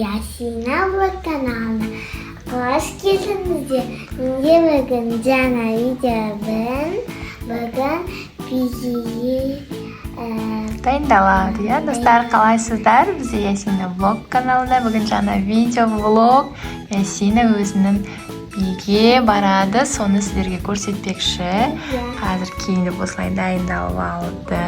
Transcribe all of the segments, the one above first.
Ясина влог каналына қош келдіңіздер. Менде бүгін жаңа видеомен бүгін пигиге дайындалады, иә достар, қалайсыздар? Бізде Ясина влог каналында бүгін жаңа видео влог. Ясина өзінің биге барады, соны сіздерге көрсетпекші. Қазір киініп осылай дайындалып алды.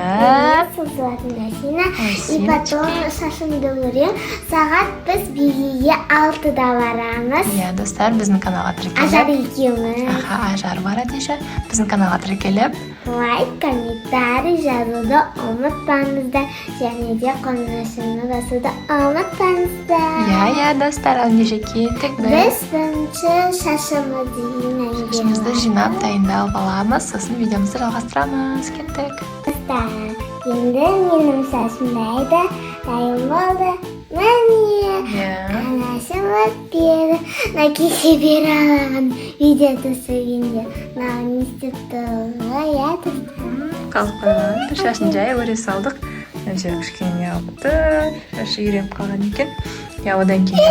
Ясина. И потом шашымды өрем. Сағат біз бигеге 6-да барамыз. Иә достар, біздің каналға тіркеліп. Ажар екеуміз. Ажар барады еще. Біздің каналға тіркеліп. Лайк, комментарий жазуды ұмытпаңыздар. Және де қоңыраушыны басуды ұмытпаңыздар. Иә достар, ал неше кеттік біз бірінші шашымызды жинап дайындалып аламыз, сосын видеомызды жалғастырамыз. Кеттік. Енді менің шашым дайын болды. Міне анашым өтпеді. Кеше бері алған видео түсіргенде маған не істеп тұрды? Қалып қойған. Шашын жай өре салдық. Өте кішкене алыпты. Шашы үйреніп қалған екен. Одан кейін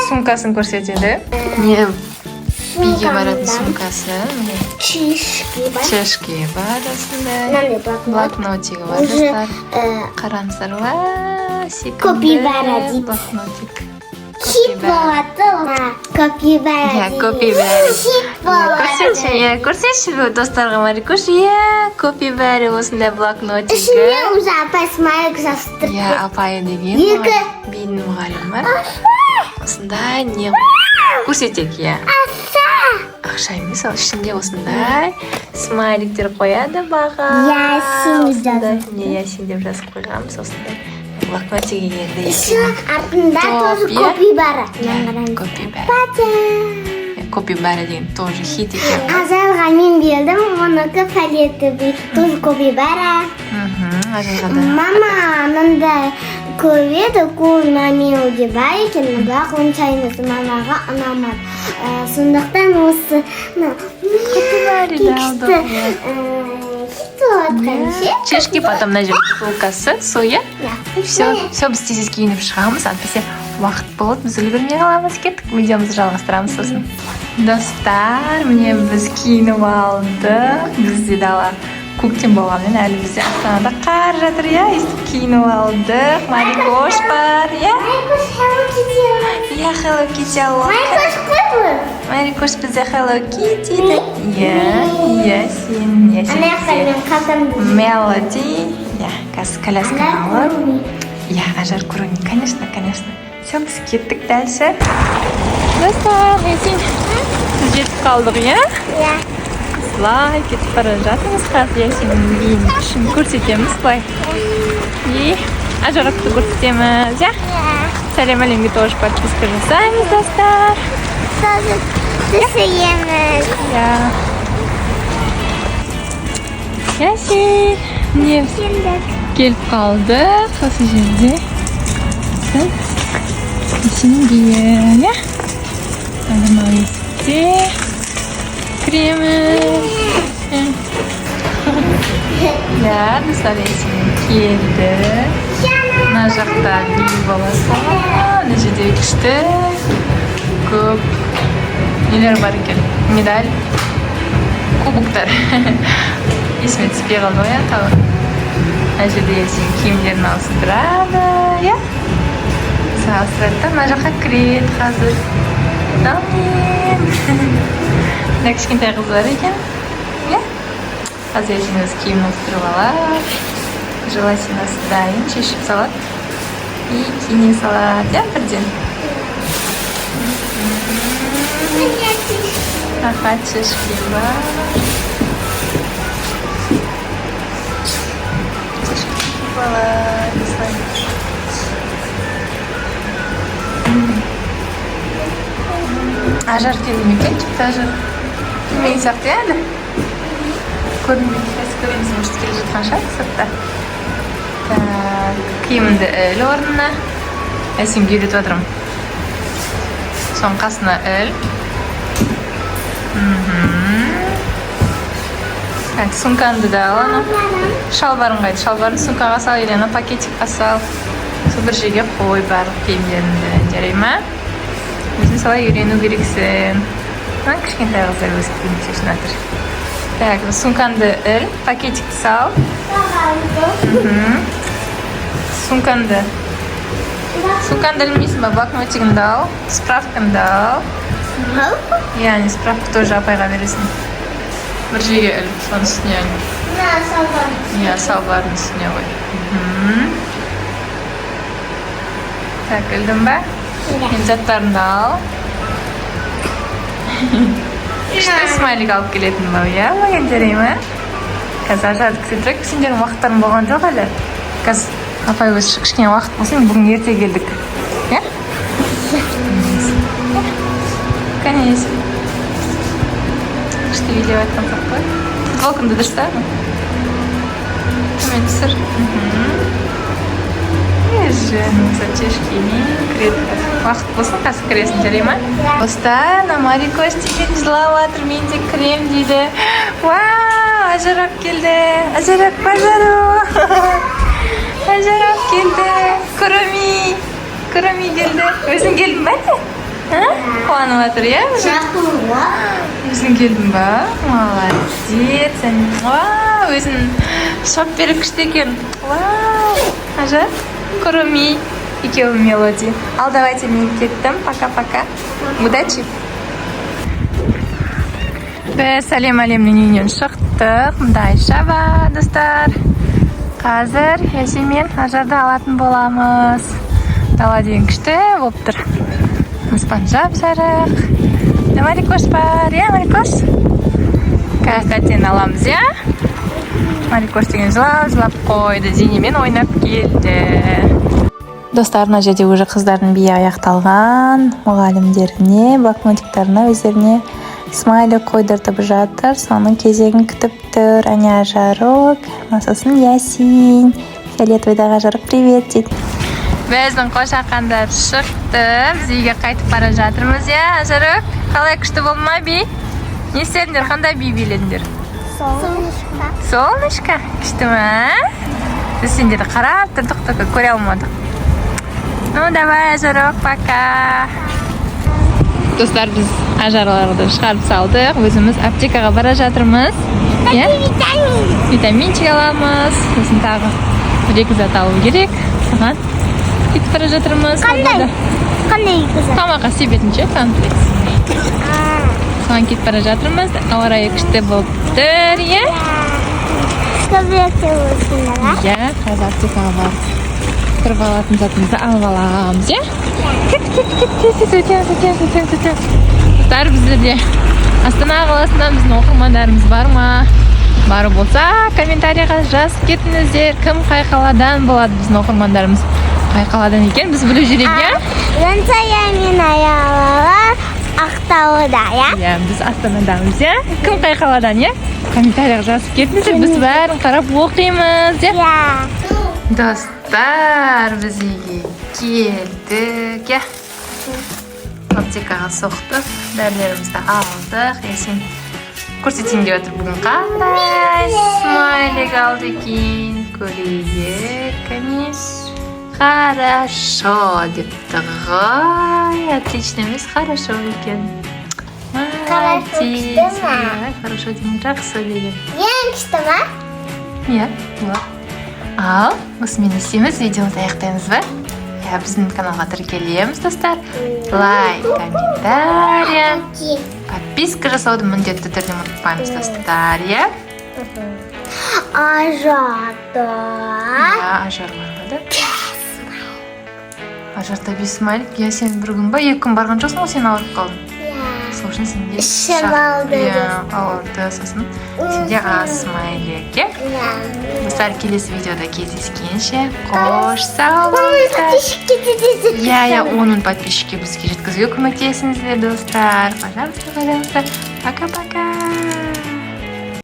сумкасын көрсетеді. Не? Биге баратын сумкасы. Чешки бар осындай. Блокнотигі бар достар. Қараңыздар. Копибара дейді. Блокнотик. Хит болады. Копибара дейді. Копибара. Хит болады. Көрсетші достарға Марикош. Копибара осындай блокнотигі. Ішінде уже апай смайлик жазып. Апайы деген бидің мұғалім бар. Осындай не көрсетек, ақша емес, ал ішінде осындай смайликтер қояды баға. Ясин жазып. Ясин деп жазып қойғанбыз осындай блокнотиге енді. Артында тоже копибара. Копибара деген тоже хит екен. Ажалға мен бердім, оныкі палеті тоже копибара. Мама мындай көреді, қолына мелоди бар екен, бірақ онша емес, мамаға ұнамады. Сондықтан осы кексті чешки, потом мына жерде бутылкасы, соя. Все біз тез киініп шығамыз, әйтпесе уақыт болады, біз үлгермей қаламыз. Кеттік, видеомызды жалғастырамыз сосын. Достар, міне біз киініп алдық. Бізде дала көктем болғанмен әлі бізде Астанада қар жатыр, естіп киініп алдық. Марикош бар, Hello Kitty алып. Марикош бізде Hello Kitty Ясин Мелоди. Қазір колясканы алып. Ажар көруіне, конечно. Все, біз кеттік дальше. Достар, Ясин, біз жетіп қалдық, Слай, кетіп бара жатырмыз. Қазір Ясиннің биін күшін көрсетеміз, слай. Ажарға көрсетеміз, Сәлем әлемге тоже подписка жасаймыз, достар. Тоже түсіреміз. Ясин, не келіп қалдық осы жерде. Ясиннің биі, Адамал есікте кіреміз. Достар, Ясин келді. Мына жақта бүй баласы. Мына жерде күшті көп нелер бар екен. Медаль, кубоктар. Есіме түспей қалды ғой, тағы. Мына жерде Ясин киімдерін ауыстырады, салыстырады. Мына жаққа кіреді қазір. Мына кішкентай қыз бар екен. Қазір Ясин өз киімін ауыстырып алады. Желасинасы дайын, шешіп салады. И киіне салады, бірден. Рахат шешкі бар. Шешкі болады. Ажар келмей екен, тіпті ажар. Келмеген сияқты, әлі. Көрінбейді, қазір көреміз, может келе жатқан шығар сыртта. Киімімді үл орнына. Ясинге үйретіп отырмын. Соң қасына үл. Сумкаңды да ал, шалбарын қайды. Шалбарын сумкаға сал, Елена пакетикқа сал. Сол бір жерге қой барлық киімдеріңді. жарай ма? Өзің солай үйрену керексің. Кішкентай қыздар өсіп келмей шешін жатыр. Так, сумкаңды іл, пакетикті сал. Сумкаңды ілмейсің ба? Блокнотигіңді ал, справкаңды ал. Яғни справка тоже апайға бересің. Бір жерге іл, соның үстіне. Салбардың үстіне қой. Так, ілдің ба? Мен заттарыңды ал. Күшті смайлик алып келетін бау, иә? Маған жарай ма? Қазір ажарды кісетірек, сендердің уақыттарың болған жоқ әлі. Қазір апай өз кішкене уақыт болсын, бүгін ерте келдік. Иә? Конечно. Күшті видео айтқан жоқ қой. Футболкамды дұрыста? Төмен түсір. Жаным, зачешки не кіреді. Уақыт болсын, қазір кіресің, жарай ма? Достар, Намари Костиген жылап жатыр, мен де кірем дейді. Вау, ажарап келді. Ажарап бажару. Ажарап келді. Күріми келді. Өзің келдің ба не? Қуанып жатыр, иә? Өзің келдің ба? Молодец. Вау, өзің шоп беріп күшті екен. Вау, ажар. Күріми. Екеуі мелоди. Ал, давайте, мен кеттім. Пока-пока. Удачи. Біз сәлем әлемнің үйінен шықтық. Мұнда Айша бар, достар. Қазір Ясемен ажарды алатын боламыз. Дала деген күшті болып тұр. Аспан жап-жарық. Марикош бар, иә, Марикош? Қазір аламыз, иә? Марикош деген жылап қойды. Зинемен ойнап келді. Достар, мына жерде уже қыздардың биі аяқталған. Мұғалімдеріне, блокнотиктарына өздеріне смайлик қойдыртып жатыр. Соның кезегін күтіп тұр. Әне Ажарок, сосын Ясин. Фиолетовыйдағы Ажарок, привет дейді. Біздің қошақандар шықты. Біз үйге қайтып бара жатырмыз, иә, Ажарок? Қалай күшті болды ма би? Не істедіңдер, қандай би биледіңдер? Солнышко. Күшті ма? Біз сендерді қарап тұрдық, только көре алмадық. Ну, давай, Ажарок, пока. Достар, біз ажарларды шығарып салдық. Өзіміз аптекаға бара жатырмыз. Витаминчик аламыз. Сосын тағы бір-екі зат алу керек. Соған кетіп бара жатырмыз. Қандай екі зат? Тамаққа себетінше комплекс. Соған кетіп бара жатырмыз. Ауа райы күшті болып тұр, иә? Көбіректе болсын, иә, қазір аптекаға барып тұрып алатын затымызды алып аламыз, иә? Достар, біздерде Астана қаласынан біздің оқырмандарымыз бар ма? Бары болса, комментарияға жазып кетіңіздер. Кім қай қаладан болады біздің оқырмандарымыз? Қай қаладан екен, біз білу жүрек, иә? Жансая мен аялалар Ақтауда, иә? Иә, біз Астанадамыз, иә? Кім қай қаладан, иә? Комментарияға жазып кетіңіздер, біз бәрін қарап оқимыз, иә? Достар, біз үйге келдік, иә? Аптекаға соқтық, дәрілерімізді алдық. Ясен көрсетейін деп отыр, бүгін қандай смайлик алды екен. Көрейік, конечно. Хорошо депті ғой. Отлично емес, хорошо екен. Молодец. Хорошо деген жақсы деген. Ең күшті ма? Иә, болады. Ал, осымен істейміз, видеомызды аяқтаймыз ба? Біздің каналға тіркелеміз, достар. Лайк, комментария, подписка жасауды міндетті түрде ұмытпаймыз, достар, иә? Ажарда. Ажар бар ма да? Ажарда 5 смайлик. Я сен бір күн ба, 2 күн барған жоқсың ғой, сен ауырып қалдың. Сол үшін сенде шамалды. Ауырды, сосын сенде аз смайлик, иә? Достар, келесі видеода кездескенше қош сау болыңыздар. Иә, 10 мың подписчикке бізге жеткізуге көмектесіңіздер, достар. Пожалуйста, пока-пока.